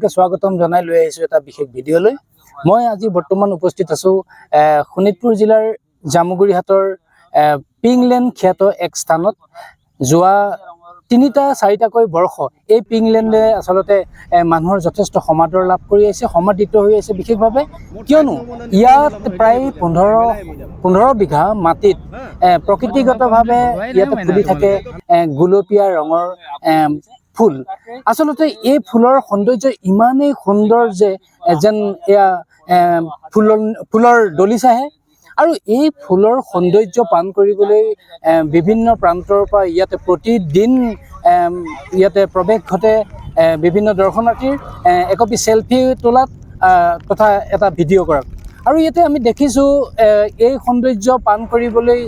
আপোনালোকে স্বাগতম জনাই লৈ আহিছো এটা বিশেষ ভিডিঅ'লৈ। মই আজি বৰ্তমান উপস্থিত আছো শোণিতপুৰ জিলাৰ জামুগুৰিহাটৰ পিংলেণ্ড খ্যাত এক স্থানত। যোৱা ৩-৪টাকৈ বৰ্ষ এই পিংলেণ্ডে আচলতে মানুহৰ যথেষ্ট সমাদৰ লাভ কৰি আহিছে, সমাদৃত হৈ আছে বিশেষভাৱে, কিয়নো ইয়াত প্ৰায় ১৫ বিঘা মাটিত প্ৰকৃতিগতভাৱে ইয়াতে ফুলি থাকে গুলপীয়া ৰঙৰ ফুল। আচলতে এই ফুলৰ সৌন্দৰ্য ইমানেই সুন্দৰ যে যেন এয়া ফুলৰ দলিচাহে। আৰু এই ফুলৰ সৌন্দৰ্য পান কৰিবলৈ বিভিন্ন প্ৰান্তৰ পৰা ইয়াতে প্ৰতিদিন ইয়াতে প্ৰৱেশ ঘটে বিভিন্ন দৰ্শনাৰ্থীৰ একপি সেলফি তোলাত তথা এটা ভিডিঅ' কৰাত। আৰু ইয়াতে আমি দেখিছোঁ এই সৌন্দৰ্য পান কৰিবলৈ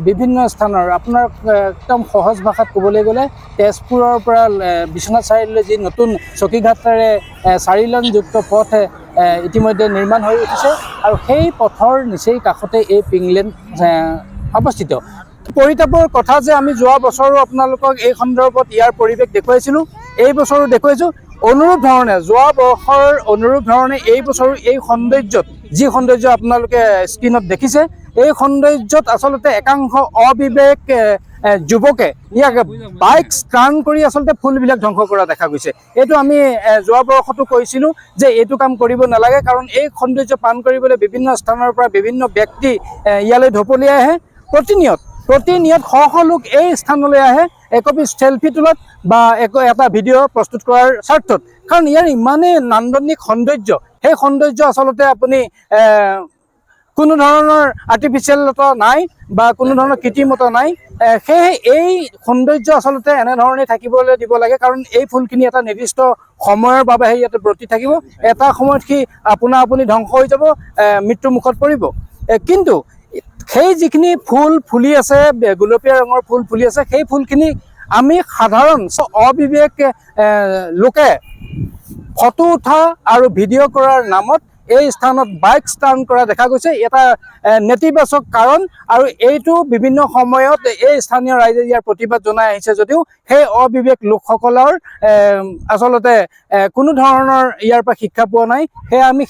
বিভিন্ন স্থানৰ, আপোনাৰ একদম সহজ ভাষাত ক'বলৈ গ'লে তেজপুৰৰ পৰা বিশ্বনাথ চাৰিআলিলৈ যি নতুন চকীঘাটেৰে 4 লেনযুক্ত পথ ইতিমধ্যে নিৰ্মাণ হৈ উঠিছে, আৰু সেই পথৰ নিচেই কাষতে এই পিংলেণ্ড অৱস্থিত। পৰিতাপৰ কথা যে আমি যোৱা বছৰো আপোনালোকক এই সন্দৰ্ভত ইয়াৰ পৰিৱেশ দেখুৱাইছিলোঁ, এই বছৰো দেখুৱাইছোঁ। অনুৰূপ ধৰণে যোৱা বৰ্ষৰ অনুৰূপ ধৰণে এই বছৰো এই সৌন্দৰ্যত, যি সৌন্দৰ্য আপোনালোকে স্ক্ৰীণত দেখিছে, এই সৌন্দৰ্যত আচলতে একাংশ অবিবেক যুৱকে ইয়াক বাইক ষ্টাৰ্ণ কৰি আচলতে ফুলবিলাক ধ্বংস কৰা দেখা গৈছে। এইটো আমি যোৱা বৰ্ষতো কৈছিলোঁ যে এইটো কাম কৰিব নালাগে, কাৰণ এই সৌন্দৰ্য পান কৰিবলৈ বিভিন্ন স্থানৰ পৰা বিভিন্ন ব্যক্তি ইয়ালৈ ঢপলিয়াই আহে। প্ৰতিনিয়ত শ লোক এই স্থানলৈ আহে একপি সেলফি তোলাত বা এটা ভিডিঅ' প্ৰস্তুত কৰাৰ স্বাৰ্থত, কাৰণ ইয়াৰ ইমানেই নান্দনিক সৌন্দৰ্য। সেই সৌন্দৰ্য আচলতে আপুনি কোনো ধৰণৰ আৰ্টিফিচিয়েলতা নাই বা কোনো ধৰণৰ কৃত্ৰিমতা নাই। সেয়েহে এই সৌন্দৰ্য আচলতে এনেধৰণে থাকিবলৈ দিব লাগে, কাৰণ এই ফুলখিনি এটা নিৰ্দিষ্ট সময়ৰ বাবেহে ইয়াতে ব্ৰতি থাকিব। এটা সময়ত সি আপুনি ধ্বংস হৈ যাব, মৃত্যু মুখত পৰিব। কিন্তু সেই যিখিনি ফুল ফুলি আছে, গুলপীয়া ৰঙৰ ফুল ফুলি আছে, সেই ফুলখিনি আমি সাধাৰণ অবিবেক লোকে ফটো উঠা আৰু ভিডিঅ' কৰাৰ নামত এই স্থানত বাইক ষ্টাৰ্ণ কৰা দেখা গৈছে। এটা নেতিবাচক কাৰণ, আৰু এইটো বিভিন্ন সময়ত এই স্থানীয় ৰাইজে ইয়াৰ প্ৰতিবাদ জনাই আহিছে যদিও সেই অবিবেক লোকসকলৰ আচলতে কোনো ধৰণৰ ইয়াৰ পৰা শিক্ষা পোৱা নাই। সেয়ে আমি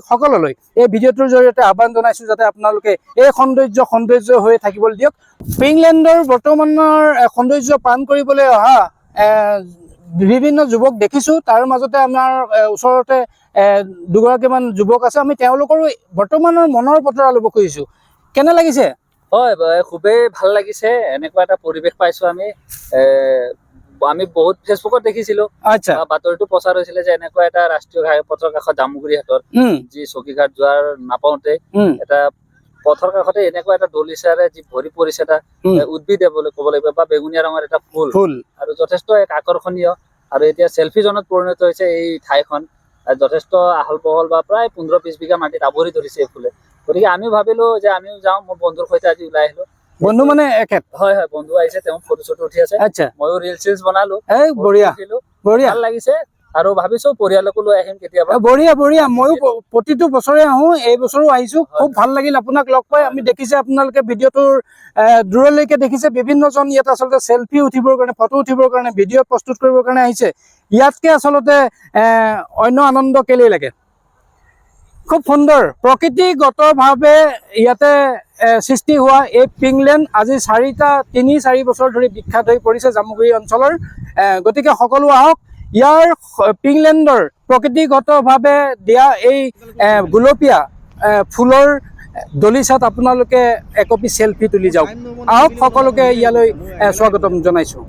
সকললৈ এই ভিডিঅ'টোৰ জৰিয়তে আহ্বান জনাইছোঁ যাতে আপোনালোকে এই সৌন্দৰ্য হৈ থাকিবলৈ দিয়ক। পিংলেণ্ডৰ বৰ্তমানৰ সৌন্দৰ্য পান কৰিবলৈ অহা বিভিন্ন যুৱক দেখিছোঁ, তাৰ মাজতে আমাৰ ওচৰতে দুগৰাকীমান যুৱক আছে। আমি তেওঁলোকৰো বৰ্তমানৰ মনৰ বতৰা ল'ব খুজিছোঁ। কেনে লাগিছে? হয়, খুবেই ভাল লাগিছে। এনেকুৱা এটা পৰিৱেশ পাইছোঁ আমি বহুত ফেচবুকত দেখিছিলোঁ, বাতৰিটো প্ৰচাৰ হৈছিলে যে এনেকুৱা এটা ৰাষ্ট্ৰীয় ঘাইপথৰ কাষত জামুগুৰিহাটৰ যি চকীঘাট যোৱাৰ নাপাওঁতে এটা পথৰ কাষতে এনেকুৱা এটা দলিচাৰে যি ভৰি পৰিছে এটা উদ্ভিদ ক'ব লাগিব, বা বেঙুনীয়া ৰঙৰ এটা ফুল, আৰু যথেষ্ট এক আকৰ্ষণীয়। আৰু এতিয়া চেলফি জনত পৰিণত হৈছে এই ঠাইখন। যথেষ্ট আহল বহল বা প্ৰায় 15-20 বিঘা মাটিত আৱৰি ধৰিছে এই ফুলে। গতিকে আমিও ভাবিলো যে আমিও যাওঁ। মোৰ বন্ধুৰ সৈতে আজি ওলাই আহিলো। বন্ধু মানে এখেত? হয়, বন্ধু আহিছে, তেওঁ ফটো চটো উঠি আছে। ময়ো ৰিলচ বনালো, বঢ়িয়া ভাল লাগিছে। আৰু ভাবিছো পৰিয়ালকো লৈ আহিম কেতিয়াবা। বঢ়িয়া। ময়ো প্ৰতিটো বছৰে আহোঁ, এই বছৰো আহিছো। খুব ভাল লাগিল আপোনাক লগ পাই। আমি দেখিছে আপোনালোকে ভিডিঅ'টোৰ দূৰলৈকে দেখিছে বিভিন্নজন ইয়াত আচলতে সেলফি উঠিবৰ কাৰণে, ফটো উঠিবৰ কাৰণে, ভিডিঅ' প্ৰস্তুত কৰিবৰ কাৰণে আহিছে। ইয়াতকে আচলতে অন্য আনন্দ কেলেই লাগে? খুব সুন্দৰ প্ৰকৃতিগতভাৱে ইয়াতে সৃষ্টি হোৱা এই পিংলেণ্ড আজি 3-4 বছৰ ধৰি বিখ্যাত হৈ পৰিছে জামুগুৰি অঞ্চলৰ। গতিকে সকলো আহক, ইয়াৰ পিংলেণ্ডৰ প্ৰকৃতিগতভাৱে দিয়া এই গুলপীয়া ফুলৰ দলিচাত আপোনালোকে একপি সেলফি তুলি যাওক। আহক, সকলোকে ইয়ালৈ স্বাগতম জনাইছোঁ।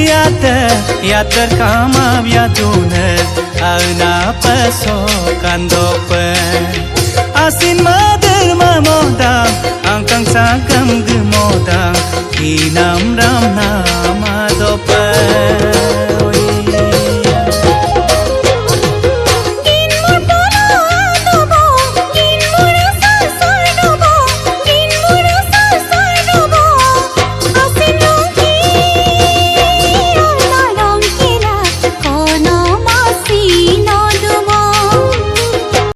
Asin mader mamodang angkang sagam gemodang inam ram nama dopa